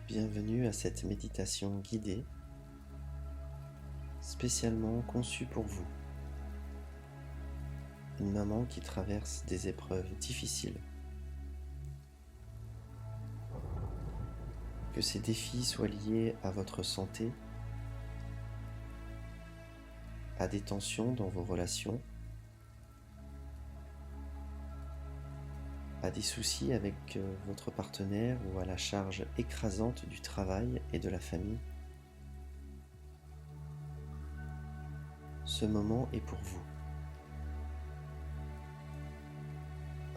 Bienvenue à cette méditation guidée, spécialement conçue pour vous, une maman qui traverse des épreuves difficiles. Que ces défis soient liés à votre santé, à des tensions dans vos relations, à des soucis avec votre partenaire ou à la charge écrasante du travail et de la famille. Ce moment est pour vous.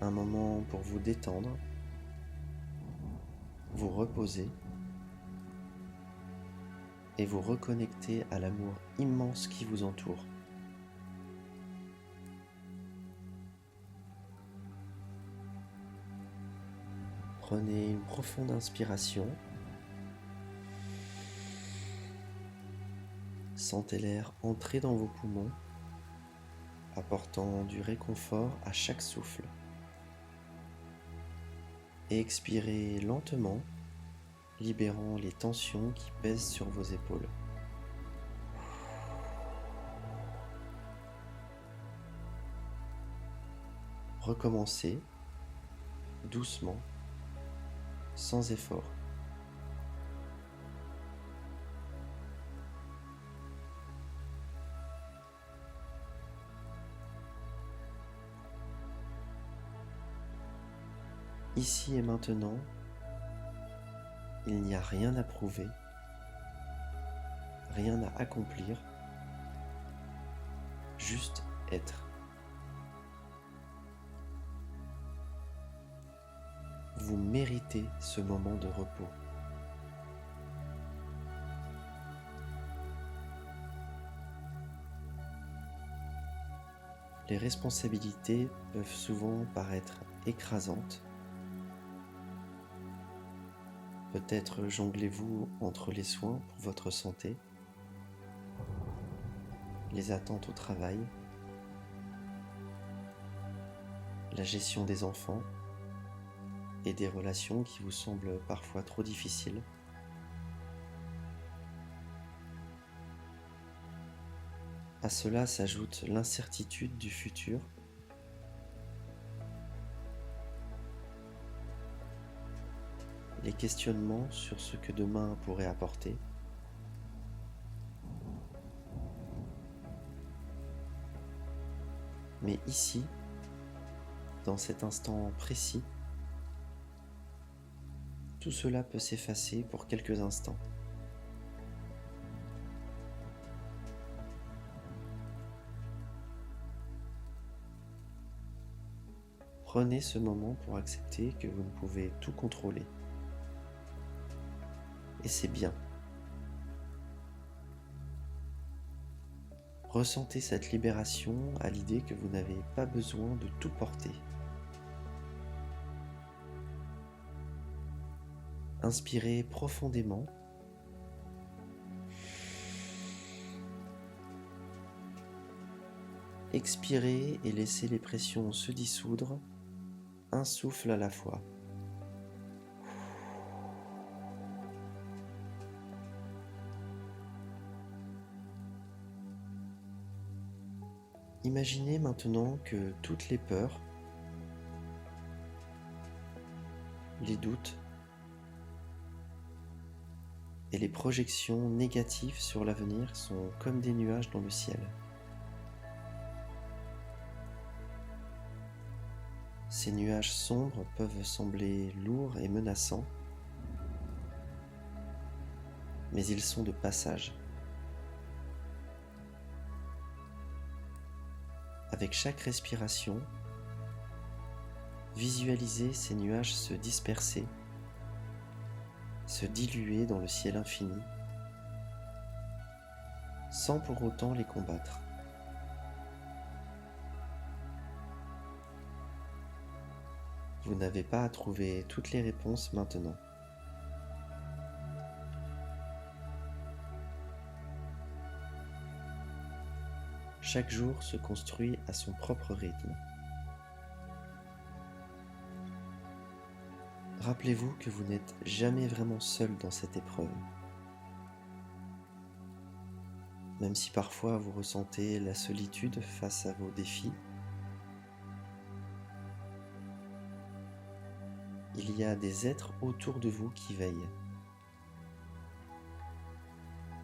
Un moment pour vous détendre, vous reposer et vous reconnecter à l'amour immense qui vous entoure. Prenez une profonde inspiration. Sentez l'air entrer dans vos poumons, apportant du réconfort à chaque souffle. Et expirez lentement, libérant les tensions qui pèsent sur vos épaules. Recommencez doucement, sans effort. Ici et maintenant, il n'y a rien à prouver, rien à accomplir, juste être. Vous méritez ce moment de repos. Les responsabilités peuvent souvent paraître écrasantes. Peut-être jonglez-vous entre les soins pour votre santé, les attentes au travail, la gestion des enfants et des relations qui vous semblent parfois trop difficiles. À cela s'ajoute l'incertitude du futur, les questionnements sur ce que demain pourrait apporter. Mais ici, dans cet instant précis, tout cela peut s'effacer pour quelques instants. Prenez ce moment pour accepter que vous ne pouvez tout contrôler. Et c'est bien. Ressentez cette libération à l'idée que vous n'avez pas besoin de tout porter. Inspirez profondément. Expirez et laissez les pressions se dissoudre, un souffle à la fois. Imaginez maintenant que toutes les peurs, les doutes et les projections négatives sur l'avenir sont comme des nuages dans le ciel. Ces nuages sombres peuvent sembler lourds et menaçants, mais ils sont de passage. Avec chaque respiration, visualisez ces nuages se disperser, se diluer dans le ciel infini, sans pour autant les combattre. Vous n'avez pas à trouver toutes les réponses maintenant. Chaque jour se construit à son propre rythme. Rappelez-vous que vous n'êtes jamais vraiment seul dans cette épreuve. Même si parfois vous ressentez la solitude face à vos défis, il y a des êtres autour de vous qui veillent.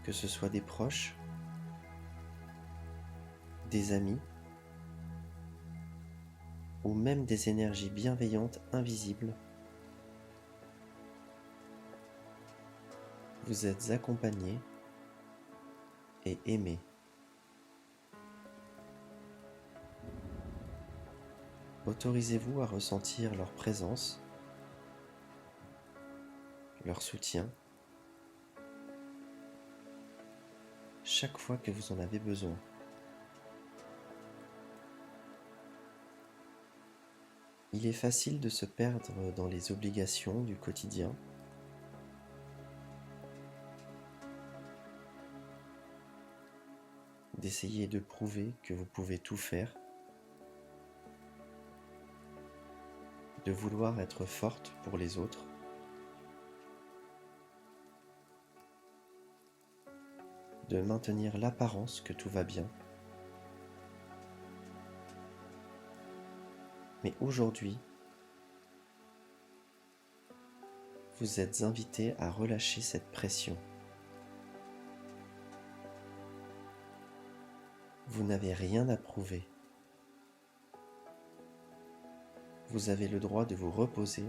Que ce soit des proches, des amis, ou même des énergies bienveillantes invisibles, vous êtes accompagné et aimé. Autorisez-vous à ressentir leur présence, leur soutien, chaque fois que vous en avez besoin. Il est facile de se perdre dans les obligations du quotidien, d'essayer de prouver que vous pouvez tout faire, de vouloir être forte pour les autres, de maintenir l'apparence que tout va bien. Mais aujourd'hui, vous êtes invité à relâcher cette pression. Vous n'avez rien à prouver. Vous avez le droit de vous reposer,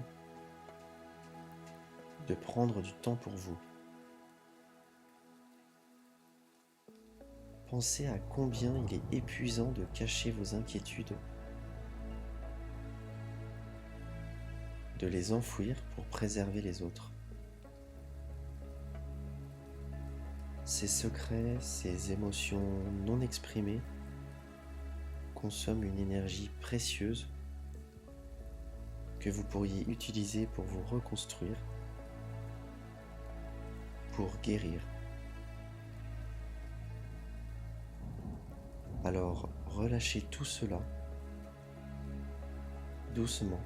de prendre du temps pour vous. Pensez à combien il est épuisant de cacher vos inquiétudes, de les enfouir pour préserver les autres. Ces secrets, ces émotions non exprimées consomment une énergie précieuse que vous pourriez utiliser pour vous reconstruire, pour guérir. Alors relâchez tout cela doucement,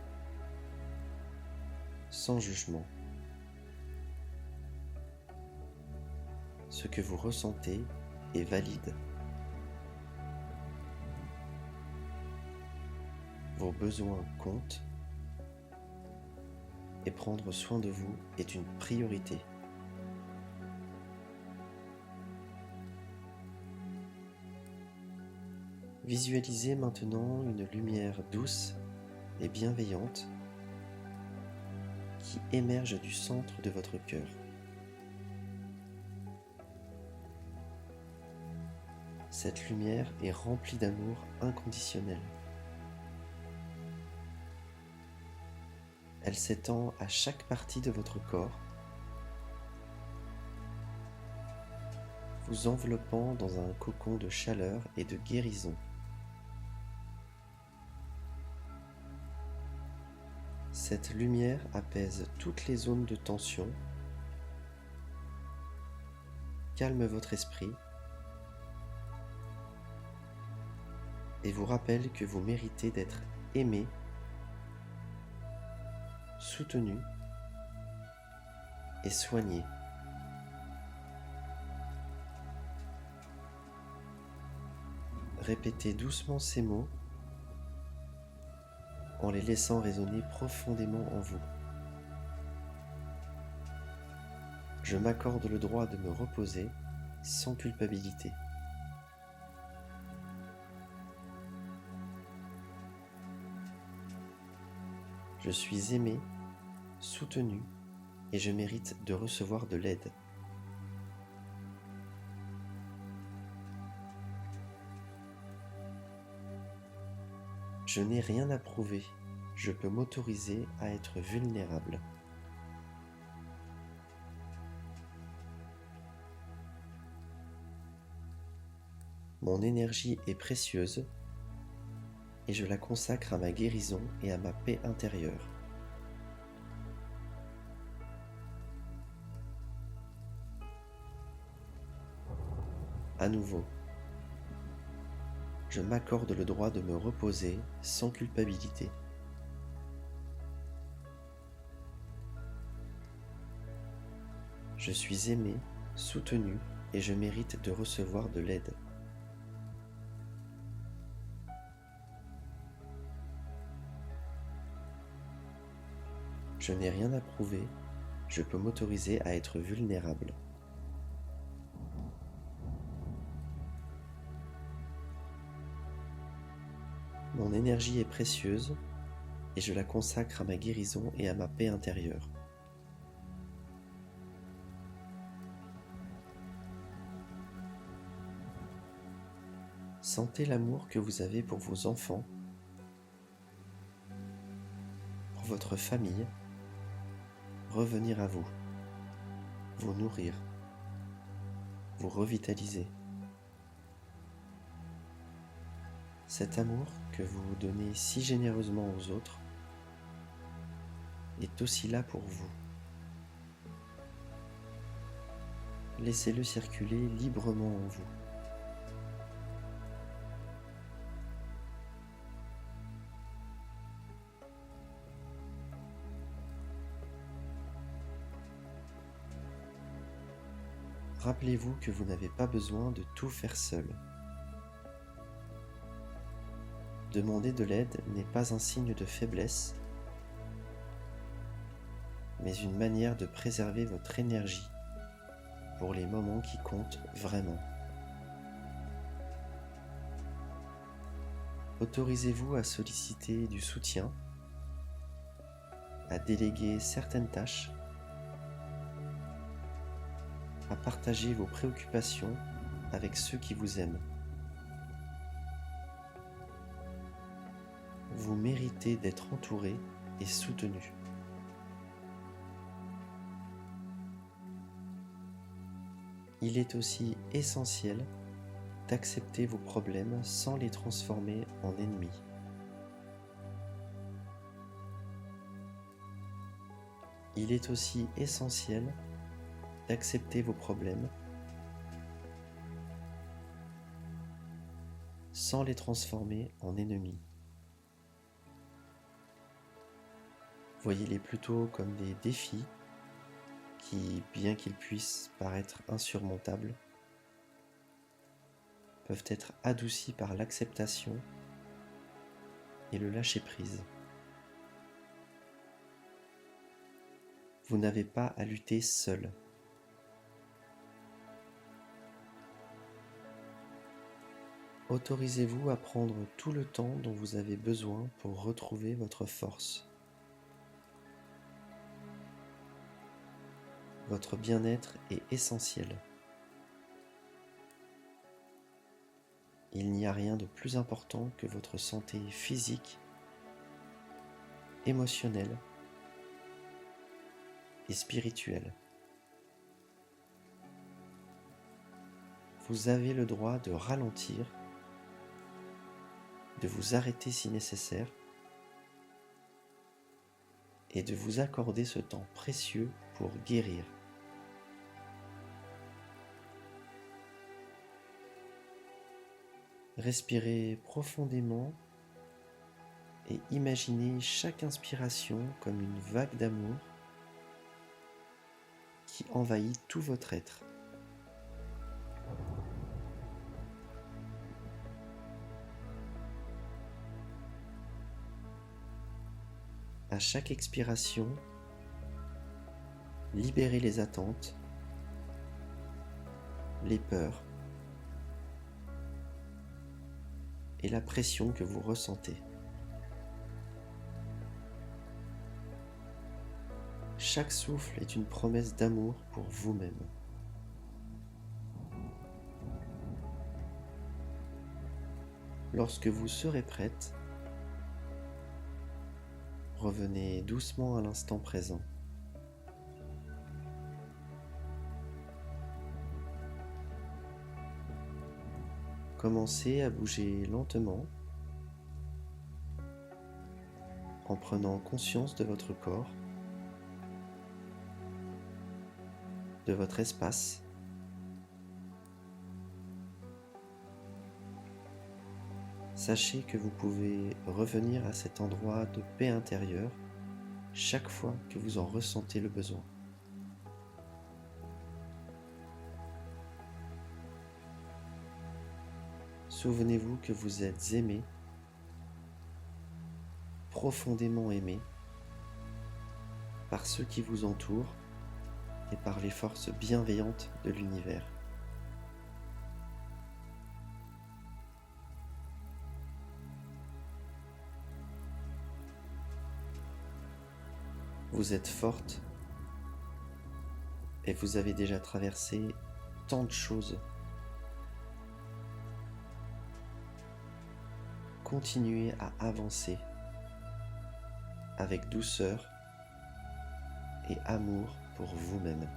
sans jugement. Ce que vous ressentez est valide. Vos besoins comptent et prendre soin de vous est une priorité. Visualisez maintenant une lumière douce et bienveillante qui émerge du centre de votre cœur. Cette lumière est remplie d'amour inconditionnel. Elle s'étend à chaque partie de votre corps, vous enveloppant dans un cocon de chaleur et de guérison. Cette lumière apaise toutes les zones de tension, calme votre esprit et vous rappelle que vous méritez d'être aimé, soutenu et soigné. Répétez doucement ces mots en les laissant résonner profondément en vous. Je m'accorde le droit de me reposer sans culpabilité. Je suis aimé, soutenu et je mérite de recevoir de l'aide. Je n'ai rien à prouver, je peux m'autoriser à être vulnérable. Mon énergie est précieuse et je la consacre à ma guérison et à ma paix intérieure. À nouveau, je m'accorde le droit de me reposer sans culpabilité. Je suis aimé, soutenu et je mérite de recevoir de l'aide. Je n'ai rien à prouver, je peux m'autoriser à être vulnérable. Mon énergie est précieuse et je la consacre à ma guérison et à ma paix intérieure. Sentez l'amour que vous avez pour vos enfants, pour votre famille, revenir à vous, vous nourrir, vous revitaliser. Cet amour que vous donnez si généreusement aux autres est aussi là pour vous. Laissez-le circuler librement en vous. Rappelez-vous que vous n'avez pas besoin de tout faire seul. Demander de l'aide n'est pas un signe de faiblesse, mais une manière de préserver votre énergie pour les moments qui comptent vraiment. Autorisez-vous à solliciter du soutien, à déléguer certaines tâches, à partager vos préoccupations avec ceux qui vous aiment. Vous méritez d'être entouré et soutenu. Il est aussi essentiel d'accepter vos problèmes sans les transformer en ennemis. Il est aussi essentiel d'accepter vos problèmes sans les transformer en ennemis. Voyez-les plutôt comme des défis qui, bien qu'ils puissent paraître insurmontables, peuvent être adoucis par l'acceptation et le lâcher-prise. Vous n'avez pas à lutter seul. Autorisez-vous à prendre tout le temps dont vous avez besoin pour retrouver votre force. Votre bien-être est essentiel. Il n'y a rien de plus important que votre santé physique, émotionnelle et spirituelle. Vous avez le droit de ralentir, de vous arrêter si nécessaire et de vous accorder ce temps précieux pour guérir. Respirez profondément et imaginez chaque inspiration comme une vague d'amour qui envahit tout votre être. À chaque expiration, libérez les attentes, les peurs et la pression que vous ressentez. Chaque souffle est une promesse d'amour pour vous-même. Lorsque vous serez prête, revenez doucement à l'instant présent. Commencez à bouger lentement en prenant conscience de votre corps, de votre espace. Sachez que vous pouvez revenir à cet endroit de paix intérieure chaque fois que vous en ressentez le besoin. Souvenez-vous que vous êtes aimé, profondément aimé, par ceux qui vous entourent et par les forces bienveillantes de l'univers. Vous êtes forte et vous avez déjà traversé tant de choses. Continuez à avancer avec douceur et amour pour vous-même.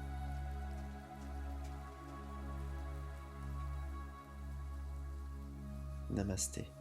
Namasté.